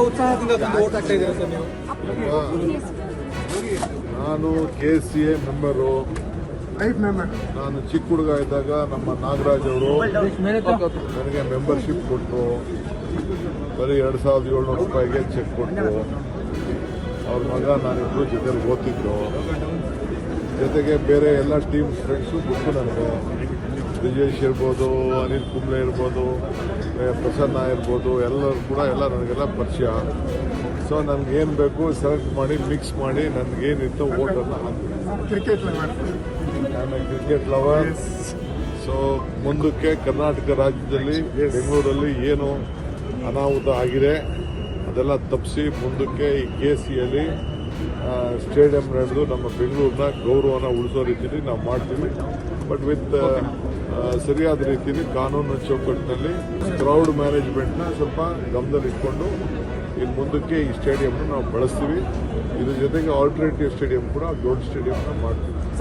ಉತ್ಸಾಹದಿಂದ ಓಟ್ ಹಾಕ್ತಾ ಇದ್ದೀರಾ ಸರ್ ನೀವು? ನಾನು KCA ಮೆಂಬರು. ನಾನು ಚಿಕ್ಕ ಹುಡುಗ ಇದ್ದಾಗ ನಮ್ಮ ನಾಗರಾಜ್ ಅವರು ನನಗೆ ಮೆಂಬರ್ಶಿಪ್ ಕೊಟ್ಟರು. ಬರೀ 2,700 ರೂಪಾಯಿಗೆ ಚೆಕ್ ಕೊಟ್ಟರು. ಅವ್ರ ಮಗ ನಾನಿಬ್ಬರು ಜೊತೆಲಿ ಓದ್ತಿದ್ರು. ಜೊತೆಗೆ ಬೇರೆ ಎಲ್ಲ ಟೀಮ್ ಫ್ರೆಂಡ್ಸು ಗೊತ್ತು ನನಗೆ. ಬ್ರಿಜೇಶ್ ಇರ್ಬೋದು, ಅನಿಲ್ ಕುಂಬ್ಳೆ ಇರ್ಬೋದು, ಪ್ರಸನ್ನ ಇರ್ಬೋದು, ಎಲ್ಲರೂ ಕೂಡ ನನಗೆಲ್ಲ ಪರಿಚಯ. ಸೊ ನನಗೇನು ಬೇಕು ಸೆಲೆಕ್ಟ್ ಮಾಡಿ ಮಿಕ್ಸ್ ಮಾಡಿ ನನಗೇನಿತ್ತು ಓಟನ್ನು ಹಾಕ್ತೀನಿ. ನಾನು ಕ್ರಿಕೆಟ್ ಲವರ್. ಸೊ ಮುಂದಕ್ಕೆ ಕರ್ನಾಟಕ ರಾಜ್ಯದಲ್ಲಿ ಬೆಂಗಳೂರಲ್ಲಿ ಏನು ಅನಾಹುತ ಆಗಿದೆ ಅದೆಲ್ಲ ತಪ್ಪಿಸಿ ಮುಂದಕ್ಕೆ ಈ KCಯಲ್ಲಿ ಸ್ಟೇಡಿಯಂ ನಡೆದು ನಮ್ಮ ಬೆಂಗಳೂರಿನ ಗೌರವನ ಉಳಿಸೋ ರೀತಿಯಲ್ಲಿ ನಾವು ಮಾಡ್ತೀವಿ. ಬಟ್ ವಿತ್ ಸರಿಯಾದ ರೀತಿಯಲ್ಲಿ ಕಾನೂನು ಚೌಕಟ್ಟಿನಲ್ಲಿ ಕ್ರೌಡ್ ಮ್ಯಾನೇಜ್ಮೆಂಟ್ನ ಸ್ವಲ್ಪ ಗಮನದಲ್ಲಿಟ್ಕೊಂಡು ಇನ್ನು ಮುಂದಕ್ಕೆ ಈ ಸ್ಟೇಡಿಯಂನ ನಾವು ಬಳಸ್ತೀವಿ. ಇದ್ರ ಜೊತೆಗೆ ಆಲ್ಟರ್ನೇಟಿವ್ ಸ್ಟೇಡಿಯಂ ಕೂಡ ದೊಡ್ಡ ಸ್ಟೇಡಿಯಂನ ಮಾಡ್ತೀವಿ.